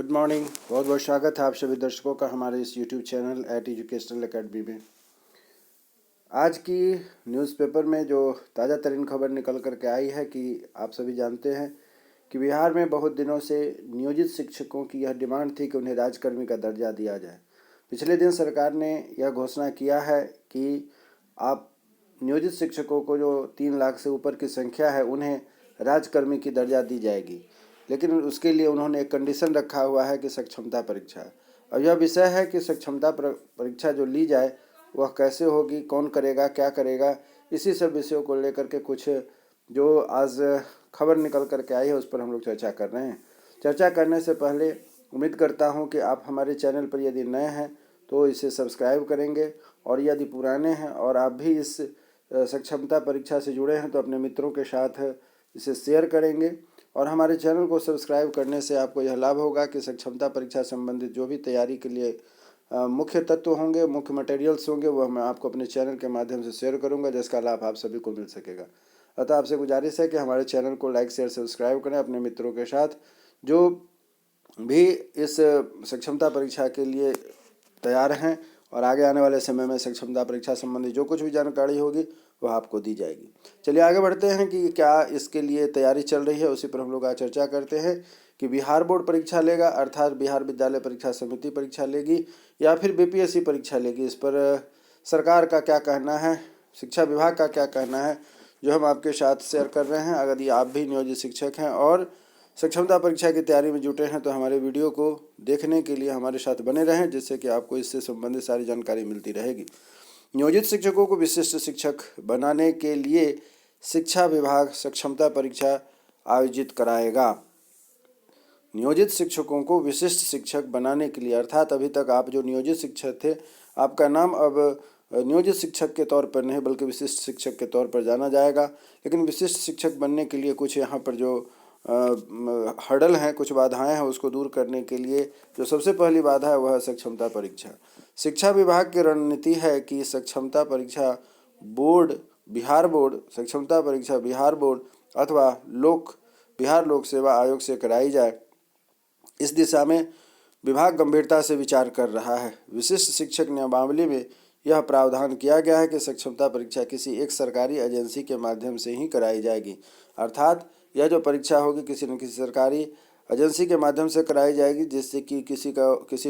Good morning. बहुत बहुत स्वागत है आप सभी दर्शकों का हमारे इस YouTube channel at educational academy में। आज की न्यूज़पेपर में जो ताज़ा तरीन खबर निकल कर के आई है कि आप सभी जानते हैं कि बिहार में बहुत दिनों से नियोजित शिक्षकों की यह डिमांड थी कि उन्हें राजकर्मी का दर्जा दिया जाए। पिछले दिन सरकार ने यह घोषणा किया है कि आप नियोजित शिक्षकों को जो 3 लाख से ऊपर की संख्या है उन्हें राजकर्मी की दर्जा दी जाएगी, लेकिन उसके लिए उन्होंने एक कंडीशन रखा हुआ है कि सक्षमता परीक्षा। अब यह विषय है कि सक्षमता परीक्षा जो ली जाए वह कैसे होगी, कौन करेगा, क्या करेगा, इसी सब विषयों को लेकर के कुछ जो आज खबर निकल कर के आई है उस पर हम लोग चर्चा कर रहे हैं। चर्चा करने से पहले उम्मीद करता हूं कि आप हमारे चैनल पर यदि नए हैं तो इसे सब्सक्राइब करेंगे, और यदि पुराने हैं और आप भी इस सक्षमता परीक्षा से जुड़े हैं तो अपने मित्रों के साथ इसे शेयर करेंगे। और हमारे चैनल को सब्सक्राइब करने से आपको यह लाभ होगा कि सक्षमता परीक्षा संबंधित जो भी तैयारी के लिए मुख्य तत्व होंगे, मुख्य मटेरियल्स होंगे, वह मैं आपको अपने चैनल के माध्यम से शेयर करूंगा, जिसका लाभ आप सभी को मिल सकेगा। अतः आपसे गुजारिश है कि हमारे चैनल को लाइक, शेयर, सब्सक्राइब करें अपने मित्रों के साथ जो भी इस सक्षमता परीक्षा के लिए तैयार हैं, और आगे आने वाले समय में सक्षमता परीक्षा संबंधी जो कुछ भी जानकारी होगी वह आपको दी जाएगी। चलिए आगे बढ़ते हैं कि क्या इसके लिए तैयारी चल रही है, उसी पर हम लोग आज चर्चा करते हैं कि बिहार बोर्ड परीक्षा लेगा, अर्थात बिहार विद्यालय परीक्षा समिति परीक्षा लेगी या फिर बीपीएससी परीक्षा लेगी। इस पर सरकार का क्या कहना है, शिक्षा विभाग का क्या कहना है, जो हम आपके साथ शेयर कर रहे हैं। अगर ये आप भी नियोजित शिक्षक हैं और सक्षमता परीक्षा की तैयारी में जुटे हैं तो हमारे वीडियो को देखने के लिए हमारे साथ बने रहें, जिससे कि आपको इससे संबंधित सारी जानकारी मिलती रहेगी। नियोजित शिक्षकों को विशिष्ट शिक्षक बनाने के लिए शिक्षा विभाग सक्षमता परीक्षा आयोजित कराएगा। नियोजित शिक्षकों को विशिष्ट शिक्षक बनाने के लिए, अर्थात अभी तक आप जो नियोजित शिक्षक थे, आपका नाम अब नियोजित शिक्षक के तौर पर नहीं बल्कि विशिष्ट शिक्षक के तौर पर जाना जाएगा। लेकिन विशिष्ट शिक्षक बनने के लिए कुछ यहाँ पर जो हर्डल हैं, कुछ बाधाएं हैं, उसको दूर करने के लिए जो सबसे पहली बाधा है वह है सक्षमता परीक्षा। शिक्षा विभाग की रणनीति है कि सक्षमता परीक्षा बोर्ड, बिहार बोर्ड, सक्षमता परीक्षा बिहार बोर्ड अथवा बिहार लोक सेवा आयोग से कराई जाए। इस दिशा में विभाग गंभीरता से विचार कर रहा है। विशिष्ट शिक्षक नियमावली में यह प्रावधान किया गया है कि सक्षमता परीक्षा किसी एक सरकारी एजेंसी के माध्यम से ही कराई जाएगी, अर्थात यह जो परीक्षा होगी किसी न किसी सरकारी एजेंसी के माध्यम से कराई जाएगी, जिससे कि किसी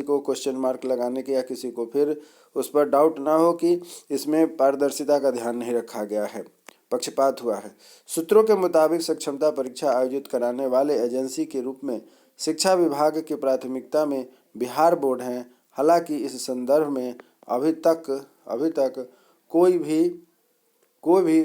को क्वेश्चन मार्क लगाने के या किसी को फिर उस पर डाउट ना हो कि इसमें पारदर्शिता का ध्यान नहीं रखा गया है, पक्षपात हुआ है। सूत्रों के मुताबिक सक्षमता परीक्षा आयोजित कराने वाले एजेंसी के रूप में शिक्षा विभाग की प्राथमिकता में बिहार बोर्ड है। हालांकि इस संदर्भ में अभी तक कोई भी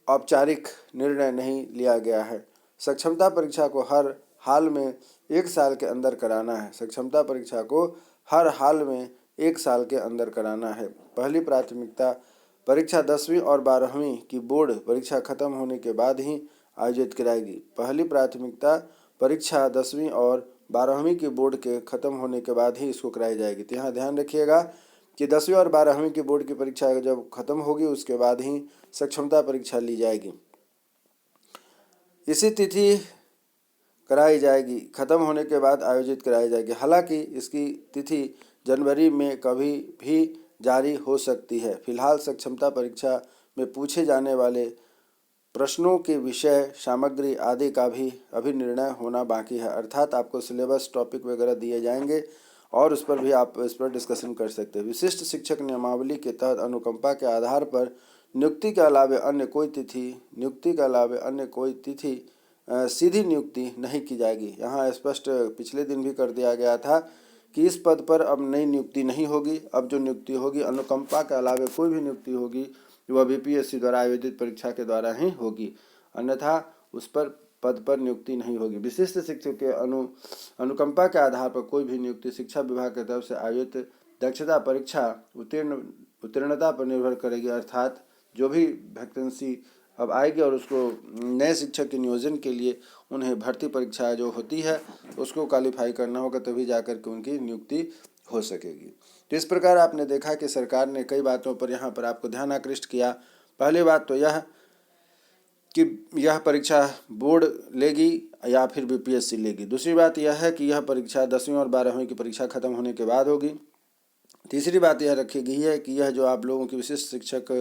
औपचारिक निर्णय नहीं लिया गया है। सक्षमता परीक्षा को हर हाल में 1 साल के अंदर कराना है। सक्षमता परीक्षा को हर हाल में 1 साल के अंदर कराना है। पहली प्राथमिकता परीक्षा 10वीं और 12वीं की बोर्ड परीक्षा खत्म होने के बाद ही आयोजित कराएगी। पहली प्राथमिकता परीक्षा 10वीं और 12वीं की बोर्ड के खत्म होने के बाद ही इसको कराई जाएगी। तो यहाँ ध्यान रखिएगा कि 10वीं और 12वीं की बोर्ड की परीक्षा जब खत्म होगी उसके बाद ही सक्षमता परीक्षा ली जाएगी। इसी तिथि कराई जाएगी, खत्म होने के बाद आयोजित कराई जाएगी। हालांकि इसकी तिथि जनवरी में कभी भी जारी हो सकती है। फिलहाल सक्षमता परीक्षा में पूछे जाने वाले प्रश्नों के विषय, सामग्री आदि का भी अभी निर्णय होना बाकी है, अर्थात आपको सिलेबस, टॉपिक वगैरह दिए जाएंगे और उस पर भी आप इस पर डिस्कशन कर सकते हैं। विशिष्ट शिक्षक नियमावली के तहत अनुकंपा के आधार पर नियुक्ति के अलावे अन्य कोई तिथि सीधी नियुक्ति नहीं की जाएगी। यहाँ स्पष्ट पिछले दिन भी कर दिया गया था कि इस पद पर अब नई नियुक्ति नहीं होगी। अब जो नियुक्ति होगी अनुकंपा के अलावे कोई भी नियुक्ति होगी वह बीपीएससी द्वारा आयोजित परीक्षा के द्वारा ही होगी, अन्यथा उस पर पद पर नियुक्ति नहीं होगी। विशिष्ट शिक्षक के अनुकंपा के आधार पर कोई भी नियुक्ति शिक्षा विभाग की तरफ से आयोजित दक्षता परीक्षा उत्तीर्णता पर निर्भर करेगी, अर्थात जो भी वैकेंसी अब आएगी और उसको नए शिक्षक के नियोजन के लिए उन्हें भर्ती परीक्षा जो होती है उसको क्वालिफाई करना होगा, तभी जाकर के उनकी नियुक्ति हो सकेगी। तो इस प्रकार आपने देखा कि सरकार ने कई बातों पर यहाँ पर आपको ध्यान आकृष्ट किया। पहली बात तो यह कि यह परीक्षा बोर्ड लेगी, या फिर बीपीएससी लेगी। दूसरी बात यह है कि यह परीक्षा 10वीं और 12वीं की परीक्षा खत्म होने के बाद होगी। तीसरी बात यह रखी गई है कि यह जो आप लोगों की विशिष्ट शिक्षक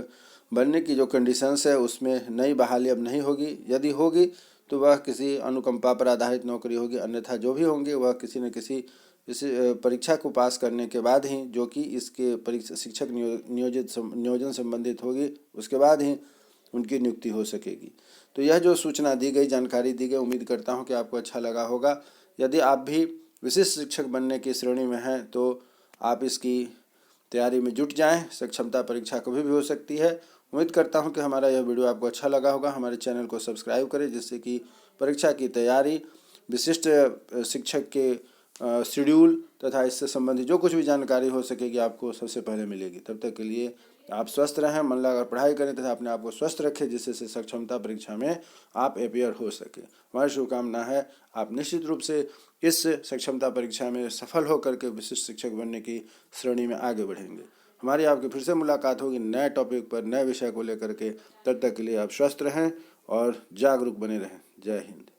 बनने की जो कंडीशंस है उसमें नई बहाली अब नहीं होगी। यदि होगी तो वह किसी अनुकंपा पर आधारित नौकरी होगी, अन्यथा जो भी होंगे वह किसी न किसी इस परीक्षा को पास करने के बाद ही, जो कि इसके परीक्षा शिक्षक नियोजन संबंधित होगी, उसके बाद ही उनकी नियुक्ति हो सकेगी। तो यह जो सूचना दी गई, जानकारी दी गई, उम्मीद करता हूं कि आपको अच्छा लगा होगा। यदि आप भी विशिष्ट शिक्षक बनने की श्रेणी में हैं तो आप इसकी तैयारी में जुट जाएं। सक्षमता परीक्षा कभी भी हो सकती है। उम्मीद करता हूं कि हमारा यह वीडियो आपको अच्छा लगा होगा। हमारे चैनल को सब्सक्राइब करें जिससे कि परीक्षा की तैयारी, विशिष्ट शिक्षक के शेड्यूल तथा इससे संबंधित जो कुछ भी जानकारी हो सकेगी आपको सबसे पहले मिलेगी। तब तक के लिए आप स्वस्थ रहें, मन लगाकर पढ़ाई करें तथा अपने आप को स्वस्थ रखें जिससे से सक्षमता परीक्षा में आप अपियर हो सके। हमारी शुभकामना है आप निश्चित रूप से इस सक्षमता परीक्षा में सफल होकर के विशिष्ट शिक्षक बनने की श्रेणी में आगे बढ़ेंगे। हमारी आपकी फिर से मुलाकात होगी नए टॉपिक पर, नए विषय को लेकर के। तब तक के लिए आप स्वस्थ रहें और जागरूक बने रहें। जय हिंद।